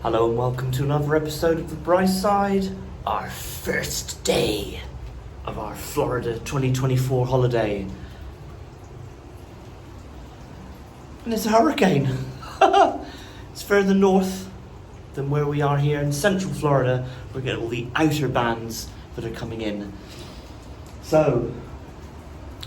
Hello and welcome to another episode of The Bright Side, our first day of our Florida 2024 holiday. And it's a hurricane. It's further north than where we are here in central Florida. We're getting all the outer bands that are coming in. So,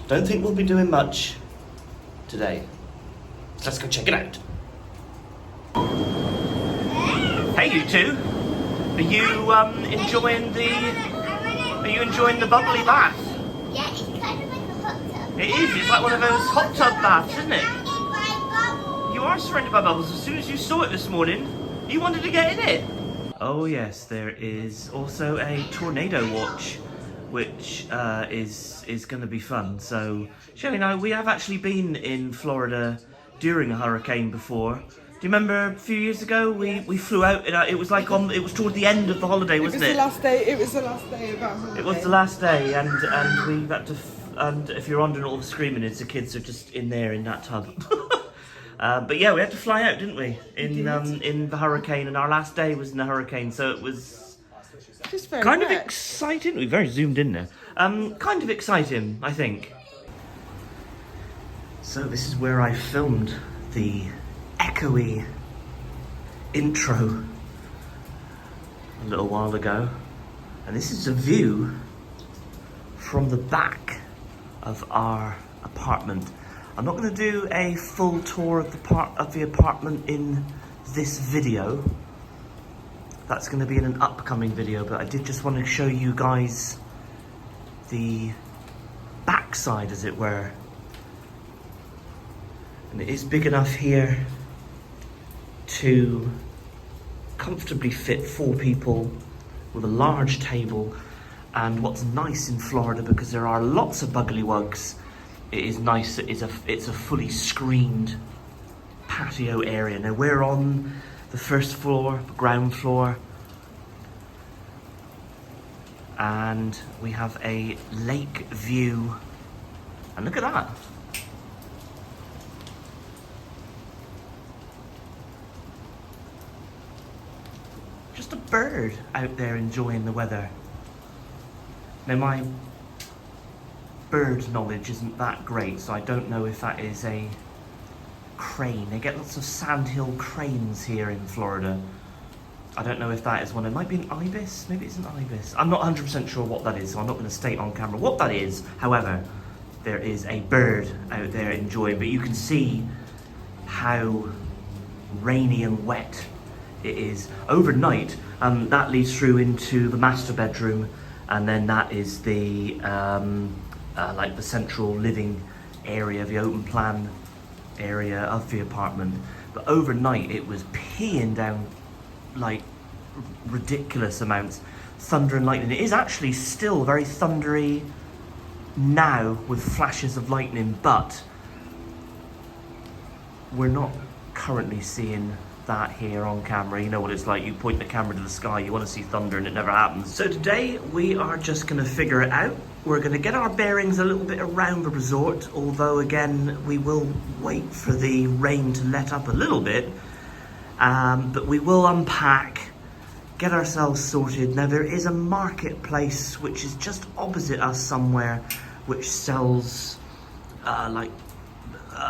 don't think we'll be doing much today. Let's go check it out. Hey, you two. Are you enjoying the bubbly bath? Yeah, it's kind of like a hot tub. It is. It's like one of those hot tub baths, isn't it? Surrounded by bubbles. You are surrounded by bubbles. As soon as you saw it this morning, you wanted to get in it. Oh yes, there is also a tornado watch, which is going to be fun. So, Shelley and I, we have actually been in Florida during a hurricane before. Do you remember a few years ago we flew out? It was like it was toward the end of the holiday, wasn't it? It was the last day of our holiday. It was the last day, and we had to. And if you're wondering, all the screaming is the kids are just in there in that tub. But yeah, we had to fly out, didn't we? In the hurricane, and our last day was in the hurricane, so it was Just very kind of wet. exciting. We very zoomed in there. Kind of exciting, I think. So this is where I filmed the echoey intro a little while ago, and this is a view from the back of our apartment. I'm not going to do a full tour of the apartment in this video. That's going to be in an upcoming video, but I did just want to show you guys the backside, as it were. And it is big enough here to comfortably fit 4 people with a large table. And what's nice in Florida, because there are lots of buggly-wugs, it is nice that it's a fully screened patio area. Now we're on the first floor, the ground floor, and we have a lake view. And look at that. Just a bird out there enjoying the weather. Now my bird knowledge isn't that great, so I don't know if that is a crane. They get lots of sandhill cranes here in Florida. I don't know if that is one. It might be an ibis. Maybe it's an ibis. I'm not 100% sure what that is, so I'm not going to state on camera what that is. However, there is a bird out there enjoying, but you can see how rainy and wet it is overnight. That leads through into the master bedroom, and then that is the like the central living area, the open plan area of the apartment. But overnight it was peeing down like ridiculous amounts, thunder and lightning. It is actually still very thundery now with flashes of lightning, but we're not currently seeing that here on camera. You know what it's like, you point the camera to the sky, you want to see thunder, and it never happens. So today we are just going to figure it out. We're going to get our bearings a little bit around the resort, although again we will wait for the rain to let up a little bit, but we will unpack, get ourselves sorted. Now there is a marketplace which is just opposite us somewhere, which sells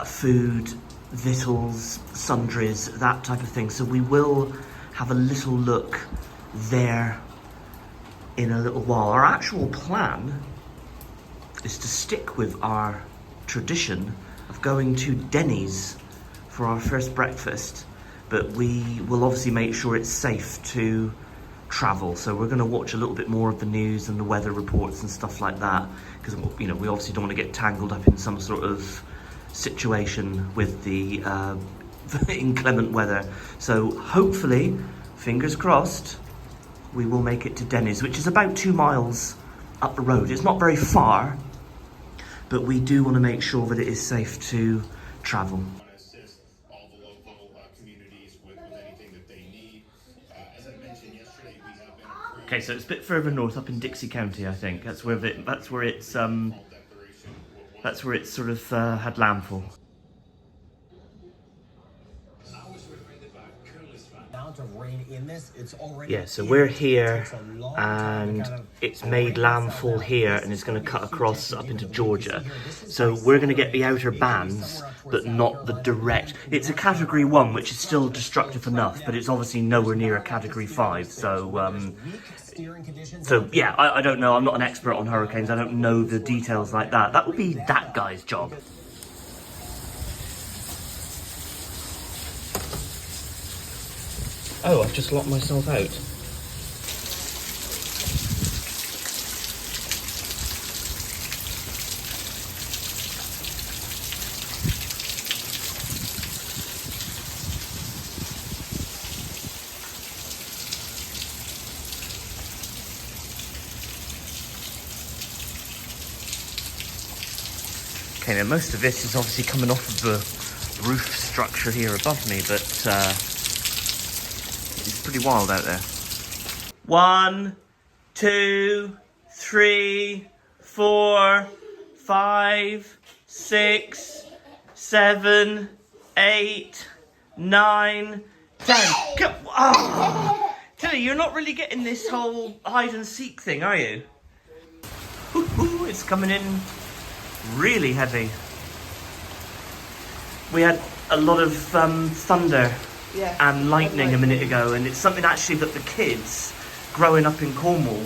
food, victuals, sundries, that type of thing. So we will have a little look there in a little while. Our actual plan is to stick with our tradition of going to Denny's for our first breakfast, but we will obviously make sure it's safe to travel. So we're going to watch a little bit more of the news and the weather reports and stuff like that, because we obviously don't want to get tangled up in some sort of situation with the inclement weather. So hopefully, fingers crossed, we will make it to Denny's, which is about 2 miles up the road. It's not very far, but we do want to make sure that it is safe to travel. Assist all the local communities with anything that they need. As I mentioned yesterday, we have been Okay, so it's a bit further north, up in Dixie County, I think. That's where it's sort of had landfall. Down to rain rain in this. It's already Yeah, so we're here and it's made landfall here and it's going to cut across up into Georgia. So we're going to get the outer bands, but not the direct. It's a category 1, which is still destructive enough, but it's obviously nowhere near a category 5. So yeah, I don't know. I'm not an expert on hurricanes. I don't know the details like that. That would be that guy's job. Oh, I've just locked myself out. Okay, now most of this is obviously coming off of the roof structure here above me, but it's pretty wild out there. 1, 2, 3, 4, 5, 6, 7, 8, 9, 10. Oh, Tilly, you're not really getting this whole hide and seek thing, are you? Ooh, it's coming in really heavy. We had a lot of thunder and lightning a minute ago, and it's something actually that the kids growing up in Cornwall,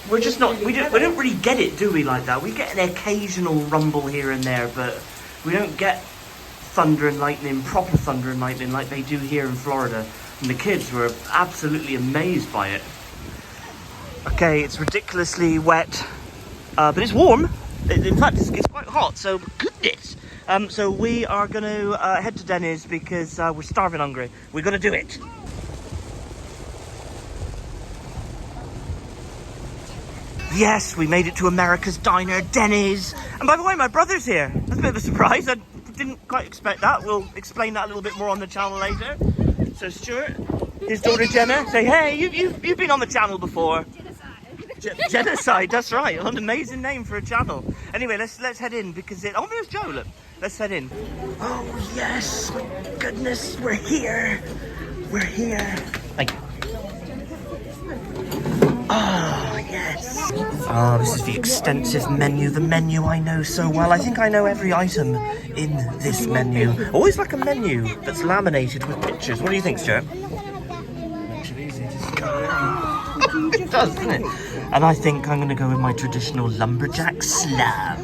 we're just not, we don't really get it, do we, like that? We get an occasional rumble here and there, but we don't get thunder and lightning, proper thunder and lightning like they do here in Florida. And the kids were absolutely amazed by it. Okay, it's ridiculously wet, but it's warm. In fact, it's quite hot, so goodness. So we are going to head to Denny's because we're starving hungry. We've got to do it. Yes, we made it to America's Diner, Denny's. And by the way, my brother's here. That's a bit of a surprise. I didn't quite expect that. We'll explain that a little bit more on the channel later. So Stuart, his daughter Jenna, say, hey, you've been on the channel before. Genocide, that's right. An amazing name for a channel. Anyway, let's head in because oh, there's Joe. Look, let's head in. Oh yes, my goodness, we're here. We're here. Thank you. Oh yes. Oh, this is the extensive menu. The menu I know so well. I think I know every item in this menu. Always like a menu that's laminated with pictures. What do you think, Stuart? Makes it easy. It does, doesn't it? And I think I'm going to go with my traditional lumberjack slam.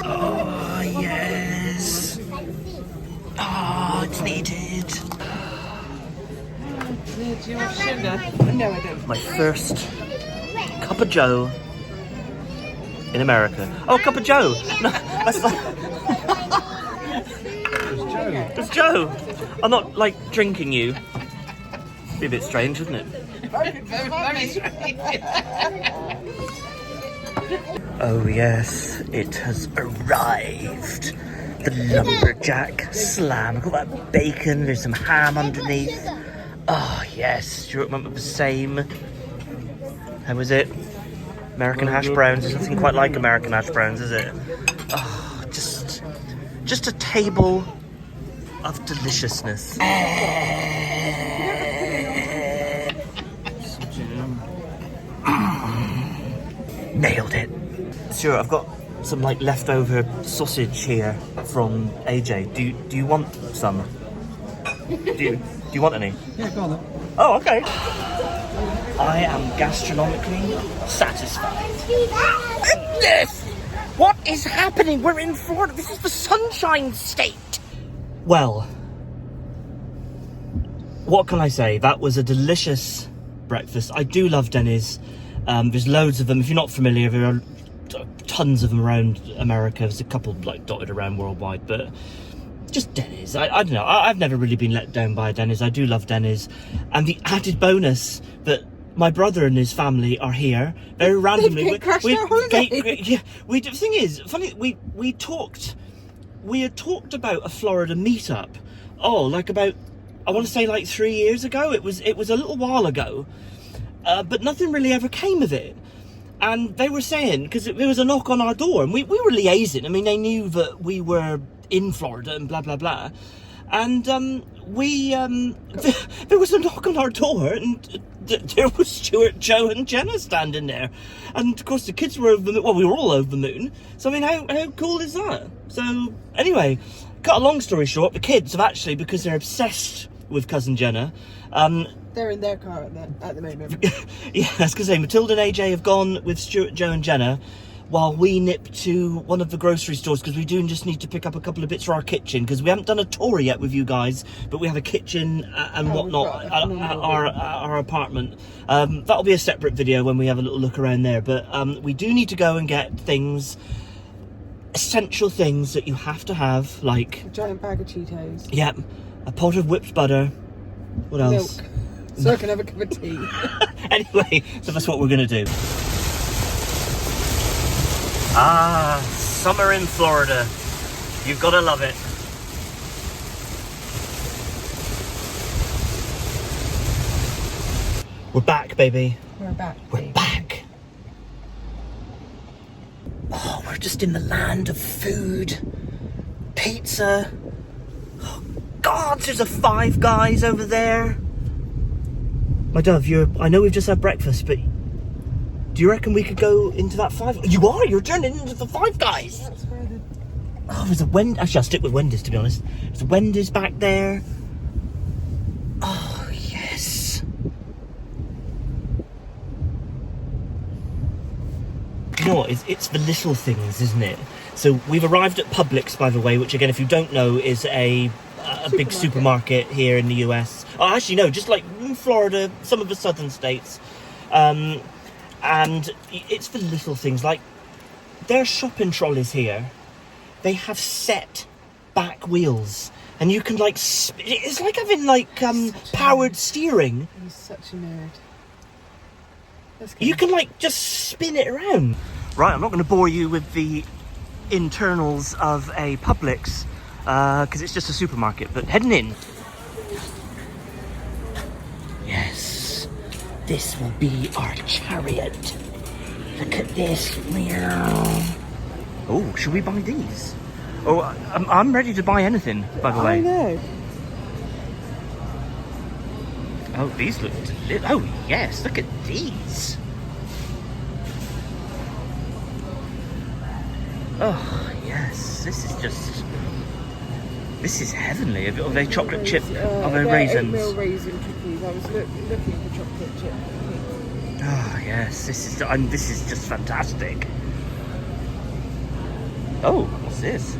Oh, yes. Oh, it's needed. Do you want sugar? No, I don't. My first cup of joe in America. Oh, cup of joe. No, that's like... It's Joe. I'm not, like, drinking you. Be a bit strange, isn't it? Oh yes, it has arrived. The lumberjack slam. I've got that bacon, there's some ham underneath. Oh yes, Stuart went with the same. How was it? American hash browns. There's nothing quite like American hash browns, is it? Oh, just a table of deliciousness. Nailed it. Sure, I've got some like leftover sausage here from AJ. Do you want some? Do you want any? Yeah, go on then. Oh, okay. I am gastronomically satisfied. Goodness! What is happening? We're in Florida. This is the Sunshine State. Well, what can I say? That was a delicious breakfast. I do love Denny's. There's loads of them. If you're not familiar, there are tons of them around America. There's a couple like dotted around worldwide, but just Denny's. I don't know. I've never really been let down by Denny's. I do love Denny's. And the added bonus that my brother and his family are here very randomly. The thing is, funny, we had talked about a Florida meetup. Oh, like about, I want to say like 3 years ago. It was a little while ago. But nothing really ever came of it. And they were saying, because there was a knock on our door, and we were liaising. I mean, they knew that we were in Florida and blah, blah, blah. And there was a knock on our door, and there was Stuart, Joe, and Jenna standing there, and of course the kids were over the moon. Well, we were all over the moon. So I mean, how cool is that? So anyway, cut a long story short, the kids have actually, because they're obsessed with cousin Jenna. They're in their car at the moment. Yeah, I was gonna say Matilda and AJ have gone with Stuart, Joe, and Jenna, while we nip to one of the grocery stores, because we do just need to pick up a couple of bits for our kitchen, because we haven't done a tour yet with you guys, but we have a kitchen and whatnot at our apartment. That'll be a separate video when we have a little look around there, but we do need to go and get things, essential things that you have to have, like A giant bag of Cheetos. Yep, a pot of whipped butter. What else? Milk. So I can have a cup of tea. Anyway, so that's what we're gonna do. Ah, summer in Florida. You've got to love it. We're back, baby. We're back. We're back. Oh, we're just in the land of food. Pizza. Oh, God, there's a Five Guys over there. My dove, I know we've just had breakfast, but do you reckon we could go into that You're turning into the Five Guys. That's where the... Oh, there's a Wendy's. Actually, I'll stick with Wendy's, to be honest. There's a Wendy's back there. Oh, yes. You know what? It's the little things, isn't it? So we've arrived at Publix, by the way, which, again, if you don't know, is a big supermarket here in the US. Oh, actually, no, just like in Florida, some of the southern states. And it's the little things, like their shopping trolleys here, they have set back wheels, and you can like it's like having like powered steering. He's such a nerd. You can like just spin it around. Right, I'm not going to bore you with the internals of a Publix because it's just a supermarket, but heading in. Yes. This will be our chariot. Look at this. Oh, should we buy these? Oh, I'm ready to buy anything, by the way. I know. Oh, these look... Oh, yes, look at these. Oh, yes, this is just... This is heavenly. Are they chocolate chip? Are they raisins? Oatmeal raisin cookies. I was looking for chocolate chip cookies. Oh yes, this is just fantastic. Oh, what's this?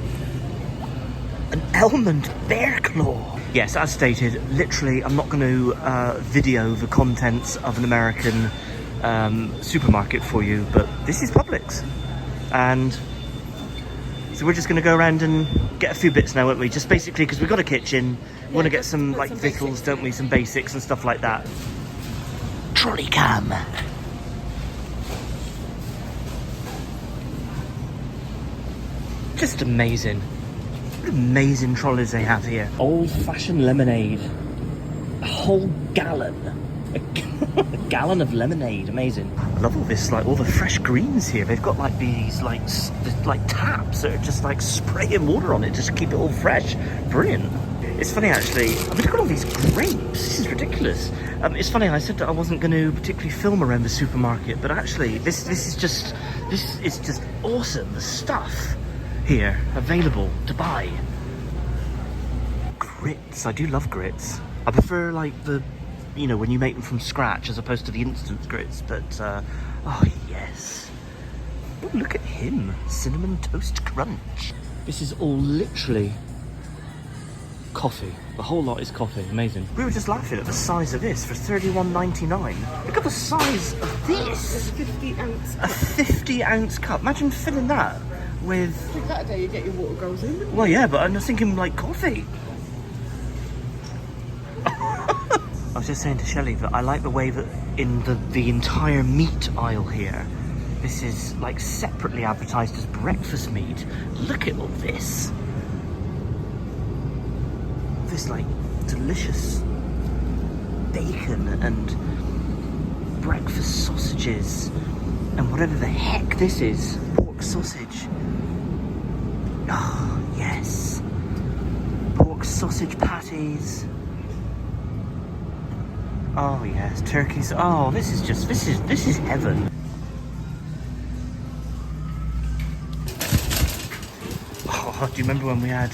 An almond bear claw. Yes, as stated, literally, I'm not going to video the contents of an American supermarket for you, but this is Publix, and. So we're just going to go around and get a few bits now, won't we? Just basically because we've got a kitchen. We want to get some like victuals, don't we? Some basics and stuff like that. Trolley cam. Just amazing. What amazing trolleys they have here. Old-fashioned lemonade. A whole gallon. A gallon of lemonade, amazing. I love all this, like all the fresh greens here. They've got like these like taps that are just like spraying water on it just to keep it all fresh. Brilliant. It's funny actually, I mean, look at all these grapes. This is ridiculous. It's funny, I said that I wasn't going to particularly film around the supermarket, but actually this is just awesome. The stuff here available to buy. Grits, I do love grits. I prefer like the, you know, when you make them from scratch as opposed to the instant grits, but oh yes. Oh, look at him, cinnamon toast crunch. This is all literally coffee. The whole lot is coffee. Amazing. We were just laughing at the size of this for $31.99. Look at the size of this. A 50-ounce. A 50-ounce cup. Imagine filling that with. I think that day you get your water goals in. Well, yeah, but I'm just thinking like coffee. I was just saying to Shelley that I like the way that in the entire meat aisle here, this is like separately advertised as breakfast meat. Look at all this. This like delicious bacon and breakfast sausages and whatever the heck this is. Pork sausage. Oh, yes. Pork box sausage patties. Oh yes, turkeys. Oh, this is heaven. Oh, do you remember when we had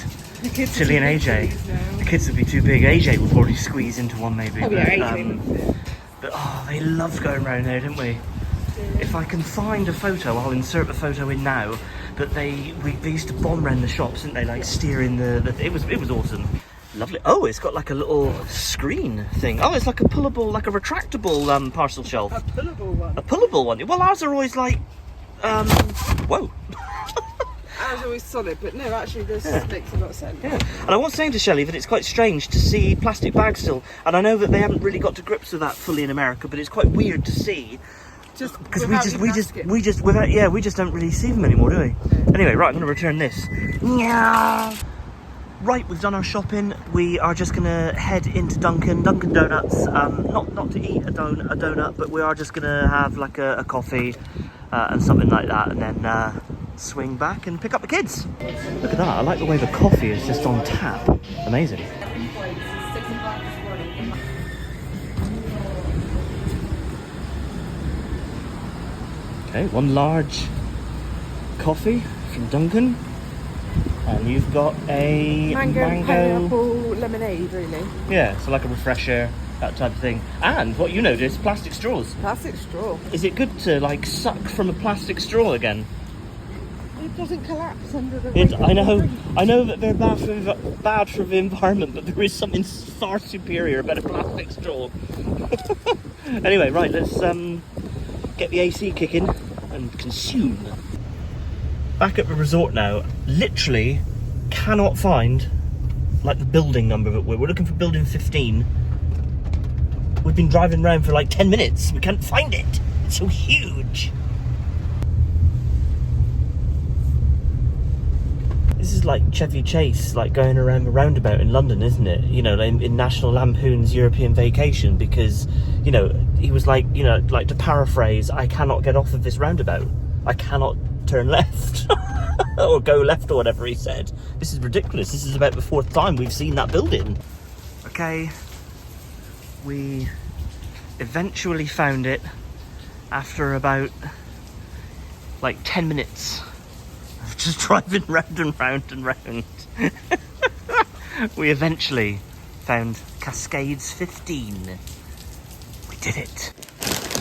Tilly and AJ? The kids would be too big. AJ would probably squeeze into one maybe. Oh, yeah, AJ would. But oh, they loved going around there, didn't we? If I can find a photo, I'll insert the photo in now. But they used to bomb around the shops, didn't they? Like steering it was awesome. Lovely. Oh, it's got like a little screen thing. Oh, it's like a pullable, like a retractable parcel shelf. A pullable one. A pullable one. Well, ours are always like, whoa. Ours are always solid, but no, actually this makes a lot of sense. Yeah. And I was saying to Shelley that it's quite strange to see plastic bags still. And I know that they haven't really got to grips with that fully in America, but it's quite weird to see. Just because we just don't really see them anymore, do we? No. Anyway, right, I'm going to return this. Right, we've done our shopping. We are just going to head into Dunkin Donuts. Not to eat a donut, but we are just going to have like a coffee and something like that, and then swing back and pick up the kids. Look at that! I like the way the coffee is just on tap. Amazing. Okay, one large coffee from Dunkin. And you've got a mango pineapple lemonade, really. Yeah, so like a refresher, that type of thing. And what you noticed, plastic straws. Plastic straw. Is it good to like suck from a plastic straw again? It doesn't collapse under the weight. I know that they're bad for the environment, but there is something far superior about a plastic straw. Anyway, right, let's get the AC kicking and consume. Back at the resort now, literally cannot find like the building number that we're looking for. Building 15. We've been driving around for like 10 minutes. We can't find it. It's so huge. This is like Chevy Chase, like going around the roundabout in London, isn't it? You know, in National Lampoon's European Vacation, because, you know, he was like, you know, like to paraphrase, I cannot get off of this roundabout. I cannot turn left or go left or whatever he said. This is ridiculous. This is about the 4th time we've seen that building. Okay, we eventually found it after about like 10 minutes of just driving round and round and round. We eventually found Cascades 15. We did it.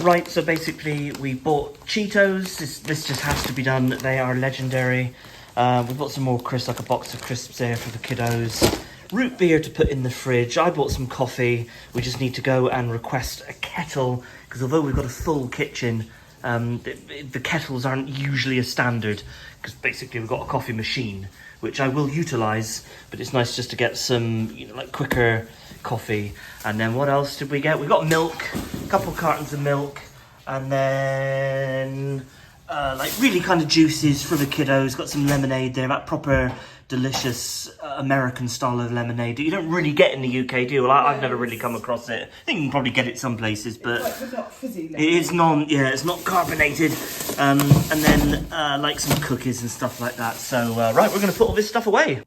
Right, so basically we bought Cheetos. This just has to be done. They are legendary. We bought some more crisps, like a box of crisps there for the kiddos. Root beer to put in the fridge. I bought some coffee. We just need to go and request a kettle, because although we've got a full kitchen, the kettles aren't usually a standard, because basically we've got a coffee machine, which I will utilise, but it's nice just to get some, you know, like quicker coffee. And then what else did we get? We got milk, a couple cartons of milk, and then like really kind of juices for the kiddos. Got some lemonade there, that proper delicious American style of lemonade that you don't really get in the UK, do you? Well, I've never really come across it. I think you can probably get it some places, but It's not fizzy lemonade. it is it's not carbonated. And then like some cookies and stuff like that. So right, we're going to put all this stuff away.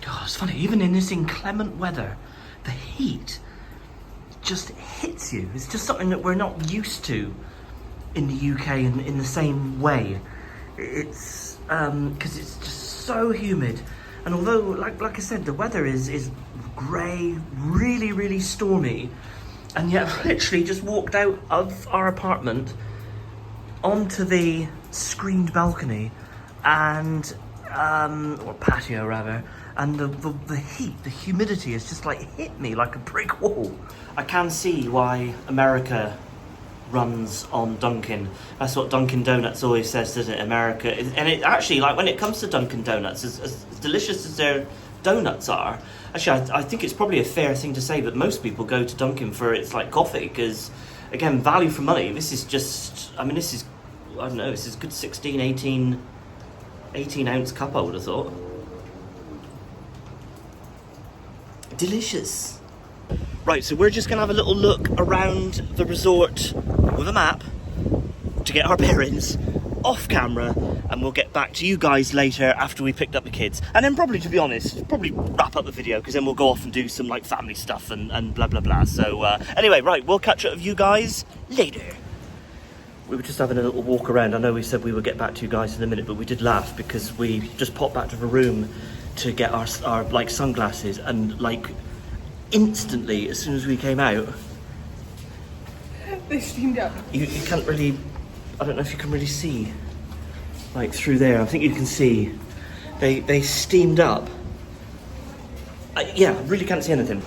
God, it's funny, even in this inclement weather, the heat just hits you. It's just something that we're not used to in the UK in the same way. It's because it's just so humid, and although like I said, the weather is grey, really, really stormy, and yet I've literally just walked out of our apartment onto the screened balcony and or patio rather, and the heat, the humidity has just like hit me like a brick wall. I can see why America runs on Dunkin. That's what Dunkin Donuts always says, doesn't it? America, and it actually, like when it comes to Dunkin Donuts, as delicious as their donuts are, actually I think it's probably a fair thing to say that most people go to Dunkin for its like coffee, because again, value for money. This is just, I mean, this is, I don't know, this is a good 16, 18 ounce cup, I would have thought. Delicious. Right, so we're just going to have a little look around the resort with a map to get our bearings off camera, and we'll get back to you guys later after we picked up the kids. And then probably, to be honest, probably wrap up the video, because then we'll go off and do some like family stuff and blah blah blah. So anyway, right, we'll catch up with you guys later. We were just having a little walk around. I know we said we would get back to you guys in a minute, but we did laugh because we just popped back to the room to get our like sunglasses, and like instantly as soon as we came out, They steamed up. you can't really, I don't know if you can really see like through there. I think you can see they steamed up. Yeah, really can't see anything.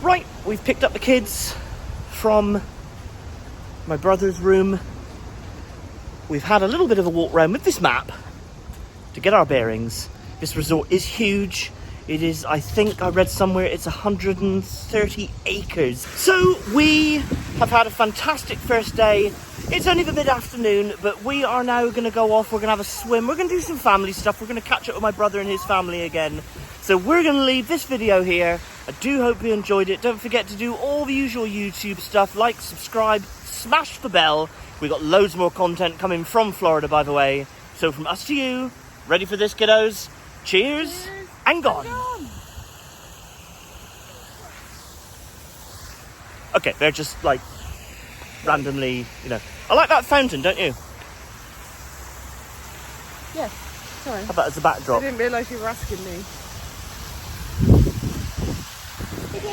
Right, we've picked up the kids from my brother's room. We've had a little bit of a walk around with this map to get our bearings. This resort is huge. It is, I think I read somewhere, it's 130 acres. So we have had a fantastic first day. It's only the mid-afternoon, but we are now going to go off. We're going to have a swim. We're going to do some family stuff. We're going to catch up with my brother and his family again. So we're going to leave this video here. I do hope you enjoyed it. Don't forget to do all the usual YouTube stuff. Like, subscribe, smash the bell. We've got loads more content coming from Florida, by the way. So from us to you, ready for this, kiddos? Cheers. And gone. Okay, they're just like randomly, you know. I like that fountain, don't you? Yes. Sorry. How about as a I backdrop? didn't realise you were asking me.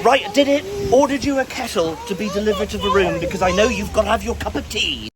Right, did it. Ordered you a kettle to be delivered to the room because I know you've got to have your cup of tea.